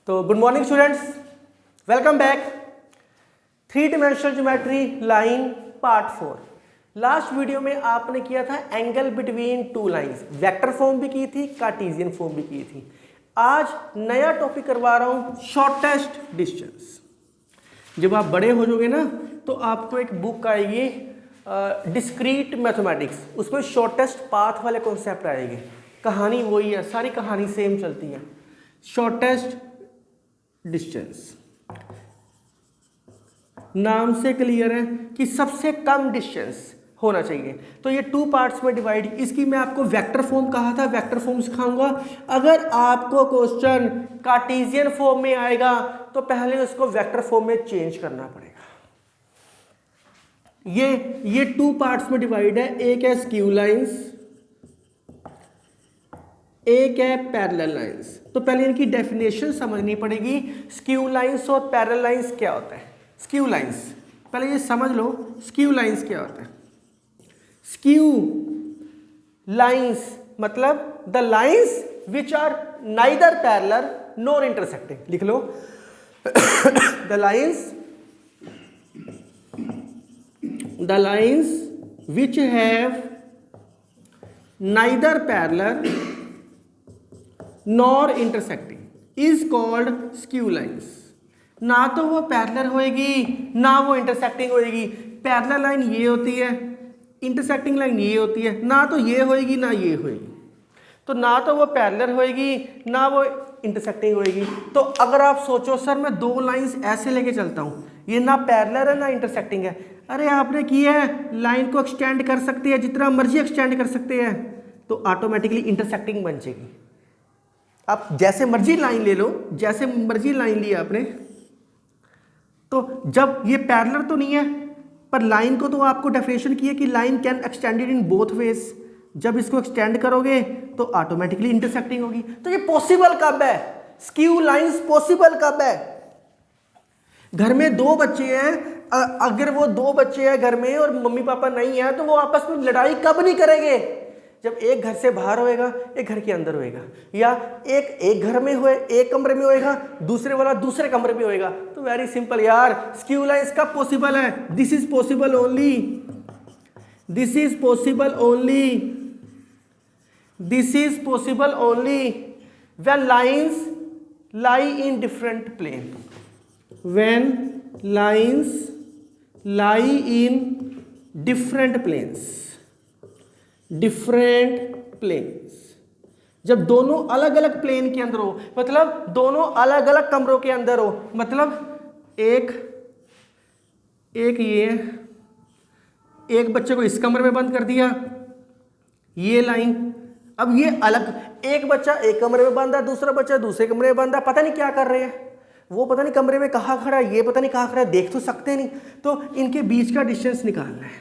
तो good morning students, welcome back. Three dimensional geometry line part 4। Last video में आपने किया था angle between two lines, vector form भी की थी, कार्टेशियन फॉर्म भी की थी। आज नया टॉपिक करवा रहा हूं, शॉर्टेस्ट डिस्टेंस। जब आप बड़े हो जाओगे ना तो आपको एक बुक आएगी डिस्क्रीट मैथमेटिक्स, उसमें शॉर्टेस्ट पाथ वाले कॉन्सेप्ट आएंगे। कहानी वही है, सारी कहानी सेम चलती है। शॉर्टेस्ट डिस्टेंस नाम से क्लियर है कि सबसे कम डिस्टेंस होना चाहिए। तो ये टू पार्ट्स में डिवाइड, इसकी मैं आपको वेक्टर फॉर्म कहा था, वेक्टर फॉर्म सिखाऊंगा। अगर आपको क्वेश्चन कार्टेशियन फॉर्म में आएगा तो पहले उसको वेक्टर फॉर्म में चेंज करना पड़ेगा। ये टू पार्ट्स में डिवाइड है, एक है स्क्यू लाइंस, एक है पैरेलल लाइंस। तो पहले इनकी डेफिनेशन समझनी पड़ेगी। स्क्यू लाइंस और पैरेलल लाइंस क्या होता है। स्क्यू लाइंस पहले ये समझ लो, स्क्यू लाइंस क्या होता है। स्क्यू लाइंस मतलब the lines which are neither parallel nor intersecting. लिख लो the lines which have neither parallel nor intersecting is called skew lines. ना तो वो पैरेलल होएगी ना वो इंटरसेक्टिंग होएगी। पैरेलल लाइन ये होती है, इंटरसेक्टिंग लाइन ये होती है। ना तो ये होएगी ना ये होएगी, तो ना तो वो पैरेलल होएगी ना वो इंटरसेक्टिंग होएगी। तो अगर आप सोचो सर मैं दो लाइंस ऐसे लेके चलता हूँ, ये ना पैरेलल है ना इंटरसेक्टिंग है। अरे आपने किया है, लाइन को एक्सटेंड कर सकते हैं, जितना मर्जी एक्सटेंड कर सकते हैं, तो ऑटोमेटिकली इंटरसेक्टिंग बन जाएगी। आप जैसे मर्जी लाइन ले लो, जैसे मर्जी लाइन ली आपने, तो जब ये पैरेलल तो नहीं है, पर लाइन को तो आपको डेफिनेशन की है कि line can extended in both ways. जब इसको एक्सटेंड करोगे तो ऑटोमेटिकली इंटरसेक्टिंग होगी। तो ये पॉसिबल कब है, स्क्यू लाइंस पॉसिबल कब है। घर में दो बच्चे हैं, अगर वो दो बच्चे हैं घर में और मम्मी पापा नहीं है, तो वो आपस में लड़ाई कब नहीं करेंगे, जब एक घर से बाहर होएगा, एक घर के अंदर होएगा, या एक घर में होए, एक कमरे में होएगा, दूसरे वाला दूसरे कमरे में होएगा। तो वेरी सिंपल यार, स्क्यू लाइंस कब पॉसिबल है। This is possible only, this is possible only, this is possible only when lines lie in different plane. When lines lie in different planes, different planes. जब दोनों अलग अलग plane के अंदर हो, मतलब दोनों अलग अलग कमरों के अंदर हो, मतलब एक ये एक बच्चे को इस कमरे में बंद कर दिया, ये लाइन। अब ये अलग, एक बच्चा एक कमरे में बंद है, दूसरा बच्चा दूसरे कमरे में बंद है, पता नहीं क्या कर रहे हैं, वो पता नहीं कमरे में कहाँ खड़ा है, ये पता नहीं कहाँ खड़ा है, देख तो सकते नहीं। तो इनके बीच का डिस्टेंस निकालना है,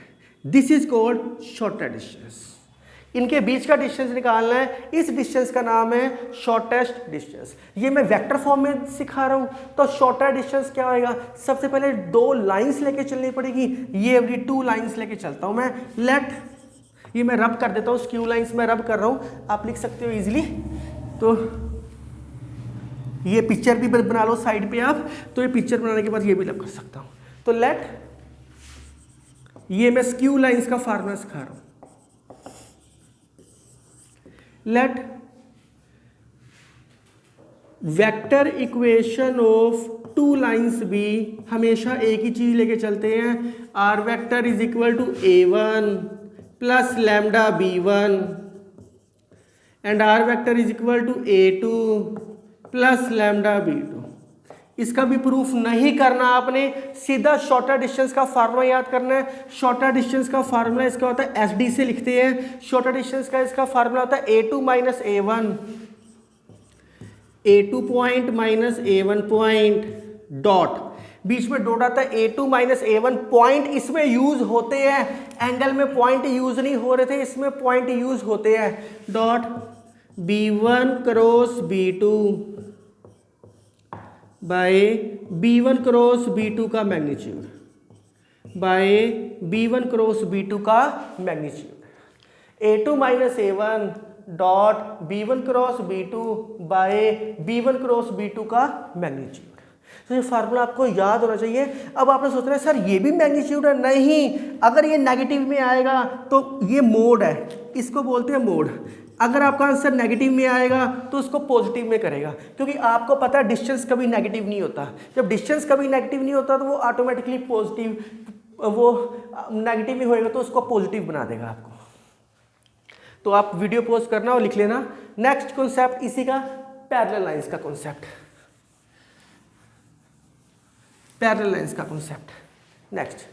this is called shortest distance. इनके बीच का डिस्टेंस निकालना है, इस डिस्टेंस का नाम है शॉर्टेस्ट डिस्टेंस। ये मैं वेक्टर फॉर्म में सिखा रहा हूँ। तो शॉर्टेस्ट डिस्टेंस क्या होएगा, सबसे पहले दो लाइंस लेके चलनी पड़ेगी। ये वाली टू लाइंस लेके चलता हूँ मैं। लेट, ये मैं रब कर देता हूँ, स्क्यू लाइंस में रब कर रहा हूँ, आप लिख सकते हो इजीली। तो ये पिक्चर भी बना लो साइड पे आप, तो ये पिक्चर बनाने के बाद ये भी रब कर सकता हूँ। तो लेट, ये मैं स्क्यू लाइंस का फार्मूला सिखा रहा हूँ। Let vector equation of two lines be, हमेशा एक ही चीज लेके चलते हैं। R vector is equal to a1 plus lambda b1 and r vector is equal to a2 plus lambda b2। इसका भी प्रूफ नहीं करना आपने, सीधा शॉर्टर डिस्टेंस का फार्मूला याद करना है। शॉर्टर डिस्टेंस का फार्मूला इसका होता है SD से लिखते हैं। शॉर्टर डिस्टेंस का इसका फार्मूला होता है A2 minus A1, A2 point minus A1 point, dot, बीच में डॉट आता है। A2 माइनस A1 पॉइंट इसमें यूज होते हैं, एंगल में पॉइंट यूज नहीं हो रहे थे, इसमें पॉइंट यूज होते हैं। Dot B1 cross B2 by B1 cross B2 का magnitude, bye B1 cross B2 का magnitude. A2 minus A1 dot B1 cross B2 by B1 cross B2 का मैग्नीट्यूड। तो ये फार्मूला आपको याद होना चाहिए। अब आपने सोच रहे हैं सर ये भी मैग्नीट्यूड है, नहीं, अगर ये नेगेटिव में आएगा तो ये मोड है, इसको बोलते हैं मोड। अगर आपका आंसर नेगेटिव में आएगा तो उसको पॉजिटिव में करेगा, क्योंकि आपको पता है डिस्टेंस कभी नेगेटिव नहीं होता। जब डिस्टेंस कभी नेगेटिव नहीं होता तो वो ऑटोमेटिकली पॉजिटिव, वो नेगेटिव में होएगा तो उसको पॉजिटिव बना देगा आपको। तो आप वीडियो पॉज करना और लिख लेना। नेक्स्ट कॉन्सेप्ट इसी का पैरेलल लाइंस का कॉन्सेप्ट, पैरेलल लाइंस का कॉन्सेप्ट। नेक्स्ट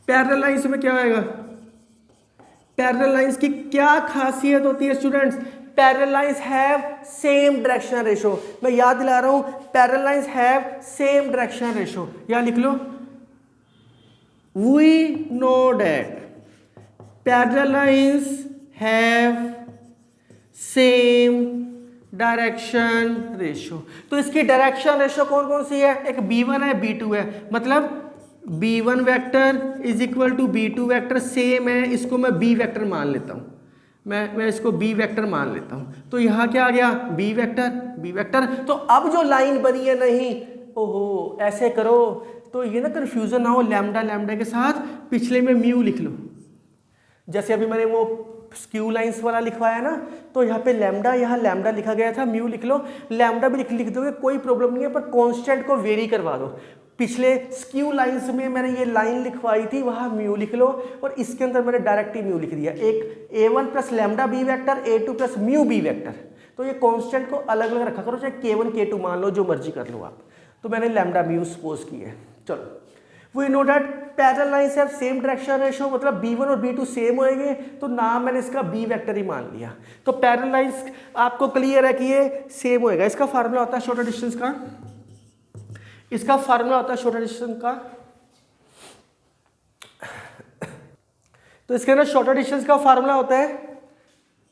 पैरेलल लाइंस में क्या आएगा, पैरेलल लाइंस की क्या खासियत होती है students? Parallel lines have same direction ratio. मैं याद दिला रहा हूं, parallel lines have same direction ratio. या लिख लो, we know that parallel lines have same direction ratio. तो इसकी डायरेक्शन रेशो कौन कौन सी है? एक B1 है, B2 है, मतलब B1 vector is equal to B2 vector same है। इसको मैं B वेक्टर मान लेता हूँ, मैं इसको B वेक्टर मान लेता हूँ। तो यहाँ क्या आ गया? B vector, B vector. तो अब जो लाइन बनी है, नहीं, ओहो, ऐसे करो तो ये ना कन्फ्यूजन ना हो लैम्डा लैम्डा के साथ, पिछले में म्यू लिख लो। जैसे अभी मैंने वो स्क्यू लाइंस वाला लिखवाया ना, तो यहाँ पे लैम्डा, यहाँ लैम्डा लिखा गया था, म्यू लिख लो। लैम्डा भी लिख दोगे कोई प्रॉब्लम नहीं है, पर कांस्टेंट को वेरी करवा दो। पिछले स्क्यू लाइंस में मैंने ये लाइन लिखवाई थी, वहाँ म्यू लिख लो, और इसके अंदर मैंने डायरेक्ट ही म्यू लिख दिया। एक A1 plus lambda B vector, A2 plus mu B vector. तो ये कांस्टेंट को अलग अलग रखा करो, चाहे K1 K2 मान लो, जो मर्जी कर लो आप। तो मैंने लैम्डा म्यू सपोज की है। चलो, we know that parallel lines have same direction ratio, मतलब B1 और B2 सेम होएंगे, तो नाम मैंने इसका B वेक्टर ही मान लिया। तो पैरेलल लाइंस आपको क्लियर है कि ये सेम होएगा। इसका फार्मूला होता है शॉर्टर डिस्टेंस का, इसका फार्मूला होता है शॉर्टर डिस्टेंस का। तो इसके अंदर शॉर्टर डिस्टेंस का फार्मूला होता है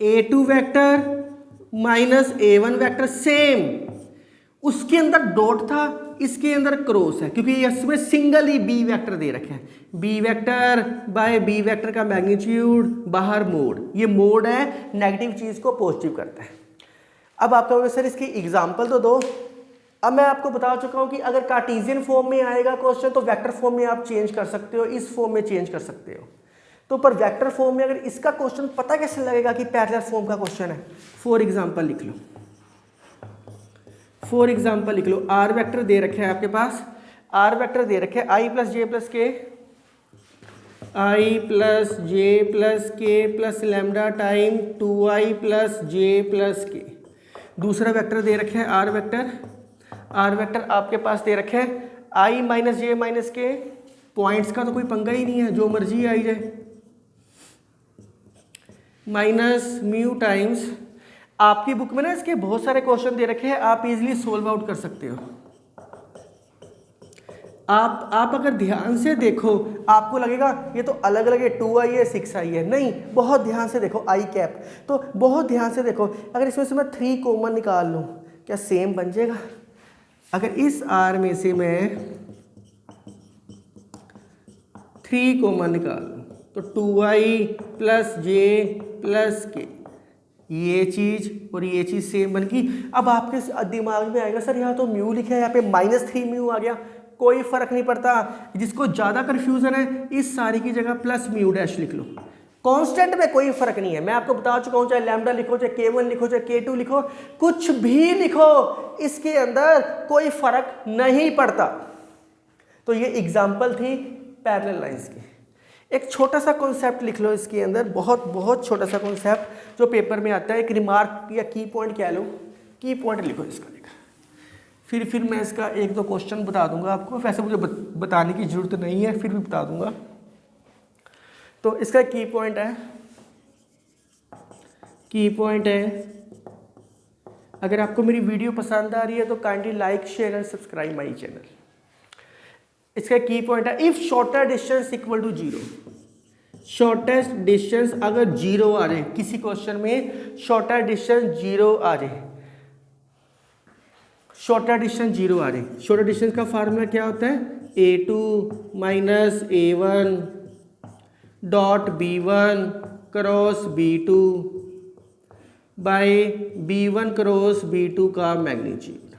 A2 vector minus A1 vector same. उसके अंदर डॉट था, इसके अंदर क्रॉस है, क्योंकि इसमें सिंगल ही B वेक्टर दे रखे हैं। B vector by B vector का मैग्नीट्यूड, बाहर मोड। ये मोड है, नेगेटिव चीज को पॉजिटिव करता है। अब आप कहोगे सर इसकी एग्जांपल तो दो। अब मैं आपको बता चुका हूं कि अगर कार्टेशियन फॉर्म में आएगा क्वेश्चन तो वेक्टर फॉर्म में आप चेंज कर सकते हो, इस फॉर्म में चेंज कर सकते हो। तो पर वेक्टर फॉर्म में अगर इसका क्वेश्चन पता कैसे लगेगा कि पैरेलल फॉर्म का क्वेश्चन है? फॉर एग्जांपल लिख लो, फॉर एग्जाम्पल लिख लो। आर वेक्टर दे रखे हैं आपके पास, आर वेक्टर दे रखे हैं आई plus J plus K, I plus J plus K plus lambda time 2i plus J plus K. दूसरा वेक्टर दे रखे हैं आर वेक्टर, आर वेक्टर आपके पास दे रखे हैं आई माइनस जे माइनस के। पॉइंट्स का तो कोई पंगा ही नहीं है, जो मर्जी आई जाए, माइनस म्यू टाइम्स। आपकी बुक में ना इसके बहुत सारे क्वेश्चन दे रखे हैं, आप इजीली सोल्व आउट कर सकते हो। आप अगर ध्यान से देखो आपको लगेगा ये तो अलग अलग है, 2i है 6i है। नहीं, बहुत ध्यान से देखो, आई कैप तो बहुत ध्यान से देखो। अगर इसमें से मैं 3 कॉमन निकाल लूँ, क्या सेम बन जाएगा? अगर इस आर में से मैं 3 कॉमन निकाल लूँ तो 2i प्लस जे प्लस के, ये चीज और ये चीज सेम बन गई। अब आपके दिमाग में आएगा सर यहाँ तो म्यू लिखा है, यहाँ पे -3 म्यू आ गया। कोई फर्क नहीं पड़ता, जिसको ज्यादा कंफ्यूजन है इस सारी की जगह प्लस म्यू डैश लिख लो। कांस्टेंट में कोई फर्क नहीं है, मैं आपको बता चुका हूँ। चाहे लैम्डा लिखो, चाहे K1 लिखो, चाहे K2 लिखो, कुछ भी लिखो, इसके अंदर कोई फर्क नहीं पड़ता। तो ये एग्जाम्पल थी पैरेलल लाइंस की। एक छोटा सा कॉन्सेप्ट लिख लो इसके अंदर, बहुत छोटा सा कॉन्सेप्ट जो पेपर में आता है। एक रिमार्क या की पॉइंट कह लो, की पॉइंट लिखो इसका। फिर मैं इसका 1-2 क्वेश्चन बता दूंगा आपको। वैसे मुझे बताने की जरूरत नहीं है, फिर भी बता दूंगा। तो इसका की पॉइंट है, की पॉइंट है, अगर आपको मेरी वीडियो पसंद आ रही है तो kindly like share and subscribe my channel. इसका की पॉइंट है, if shorter distance equal to 0, shortest distance अगर 0 आ जाए, किसी क्वेश्चन में शॉर्टर डिस्टेंस 0 आ जाए, शॉर्टर डिस्टेंस 0 आ जाए। शॉर्टर डिस्टेंस का फार्मूला क्या होता है? A2 minus A1 dot B1 cross B2 by B1 cross B2 का मैग्नीट्यूड।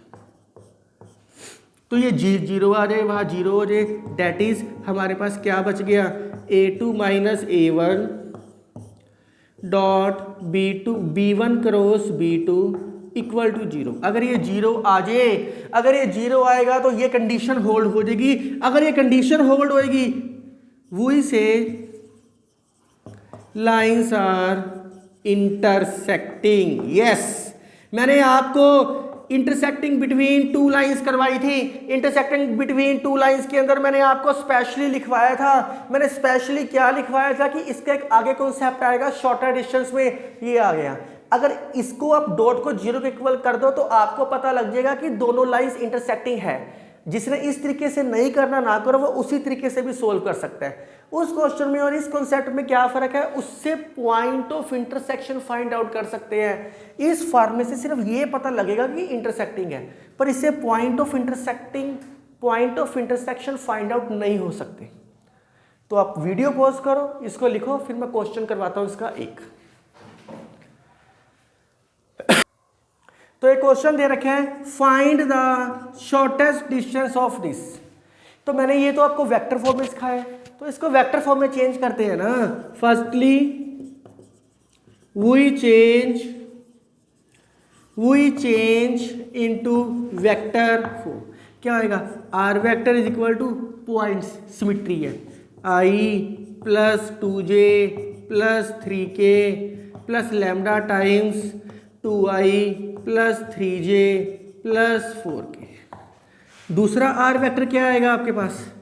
तो ये जीरो आ जाए, वहाँ जीरो हो जाए, डेट इज हमारे पास क्या बच गया, A2 minus A1 dot B1 cross B2 equal to zero. अगर ये जीरो आ जाए, अगर ये जीरो आएगा तो ये कंडीशन होल्ड हो जाएगी। अगर ये कंडीशन होल्ड होएगी, वी से लाइंस आर इंटरसेक्टिंग। यस, मैंने आपको इंटरसेक्टिंग बिटवीन टू लाइंस करवाई थी। इंटरसेक्टिंग बिटवीन टू लाइंस के अंदर मैंने आपको स्पेशली लिखवाया था। मैंने स्पेशली क्या लिखवाया था कि इसका एक आगे कॉन्सेप्ट आएगा शॉर्टर डिस्टेंस में, ये आ गया। अगर इसको आप डॉट को जीरो के इक्वल कर दो तो आपको पता लग जाएगा कि दोनों लाइंस इंटरसेक्टिंग है। जिसने इस तरीके से नहीं करना ना करो, वो उसी तरीके से भी सोल्व कर सकता है। उस क्वेश्चन में और इस कॉन्सेप्ट में क्या फर्क है, उससे point of intersection find out कर सकते हैं। इस फॉर्म में से सिर्फ ये पता लगेगा कि इंटरसेक्टिंग है, पर इससे point of intersection find out नहीं हो सकते। तो आप वीडियो पॉज करो, इसको लिखो, फिर मैं क्वेश्चन करवाता हूं इसका एक। तो एक क्वेश्चन दे रखे हैं, find the shortest distance of this. तो मैंने ये तो आपको वेक्टर फॉर्म में सिखाया है, तो इसको वेक्टर फॉर्म में चेंज करते हैं ना। Firstly we change into vector form. क्या आएगा, R vector is equal to points, symmetry है, I plus 2j plus 3k plus lambda times 2i plus 3j plus 4k। दूसरा आर वेक्टर क्या आएगा आपके पास,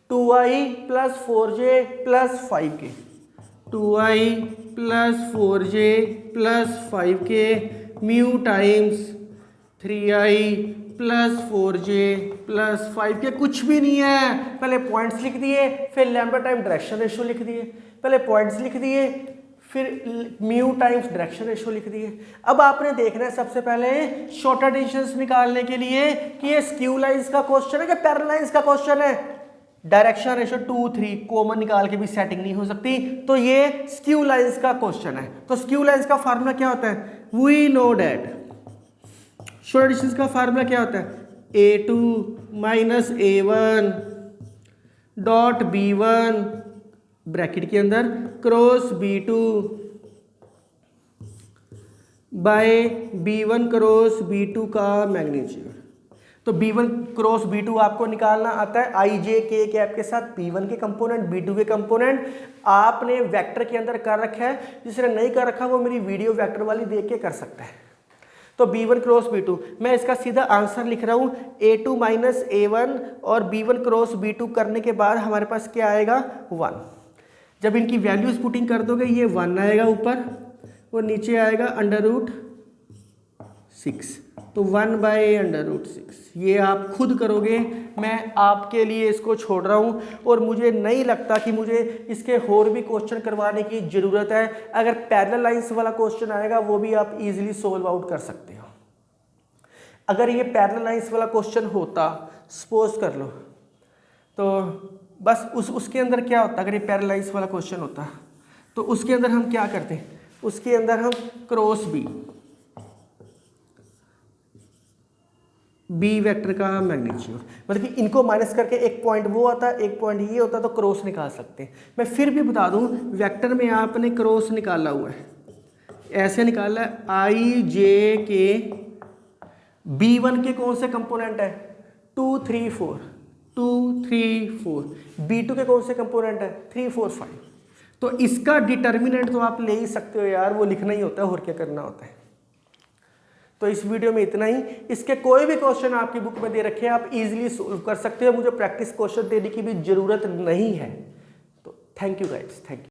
2i plus 4j plus 5k, 2i plus 4j plus 5k mu times 3i plus 4j plus 5k। कुछ भी नहीं है, पहले पॉइंट्स लिख दिए, फिर लैम्डा टाइम डायरेक्शन रेशियो लिख दिए। पहले पॉइंट्स लिख दिए, फिर म्यू टाइम्स डायरेक्शन रेशियो लिख दिए। अब आपने देखना है सबसे पहले शॉर्टर डिस्टेंस निकालने के लिए कि ये स्क्यू लाइंस का क्वेश्चन है कि पैरेलल लाइंस का क्वेश्चन है। डायरेक्शन रेशियो 2 3 कॉमन निकाल के भी सेटिंग नहीं हो सकती, तो ये स्क्यू लाइंस का क्वेश्चन है। तो स्क्यू लाइंस का फार्मूला क्या होता है, we know that shorter distance का फार्मूला क्या होता है, A2 minus A1 dot B1 bracket के अंदर cross B2 by B1 cross B2 का मैग्नीट्यूड। तो B1 क्रॉस B2 आपको निकालना आता है i j k कैप के साथ, B1 के कंपोनेंट B2 के कंपोनेंट आपने वेक्टर के अंदर कर रखा है। जिसने नहीं कर रखा वो मेरी वीडियो वेक्टर वाली देख के कर सकता है। तो B1 क्रॉस B2, मैं इसका सीधा आंसर लिख रहा हूँ, A2 माइनस A1 और B1 क्रॉस B2 करने के बाद हमारे पास क्या आएगा, 1। जब इनकी वैल्यूज पुटिंग कर दोगे ये 1 आएगा ऊपर और नीचे आएगा √6। तो 1/√6 ये आप खुद करोगे, मैं आपके लिए इसको छोड़ रहा हूँ। और मुझे नहीं लगता कि मुझे इसके और भी क्वेश्चन करवाने की ज़रूरत है। अगर पैरेलल लाइंस वाला क्वेश्चन आएगा वो भी आप इजीली सोल्व आउट कर सकते हो। अगर ये पैरेलल लाइंस वाला क्वेश्चन होता, सपोज कर लो, तो बस उसके अंदर क्या होता, अगर ये पैरेलल लाइंस वाला क्वेश्चन होता तो उसके अंदर हम क्या करते हैं, उसके अंदर हम क्रॉस बी वेक्टर का मैग्नीट्यूड, मतलब कि इनको माइनस करके एक पॉइंट वो आता, एक पॉइंट ये होता, तो क्रॉस निकाल सकते हैं। मैं फिर भी बता दूं, वेक्टर में आपने क्रॉस निकाला हुआ है, ऐसे निकाला है, i j के B1 के कौन से कंपोनेंट है, 2 3 4, 2 3 4, B2 के कौन से कंपोनेंट है, 3 4 5। तो इसका डिटर्मिनेंट तो आप ले ही सकते हो यार, वो लिखना ही होता है, और क्या करना होता है। तो इस वीडियो में इतना ही। इसके कोई भी क्वेश्चन आपकी बुक में दे रखे हैं, आप इजीली सोल्व कर सकते हो, मुझे प्रैक्टिस क्वेश्चन देने की भी जरूरत नहीं है। तो thank you guys, thank you.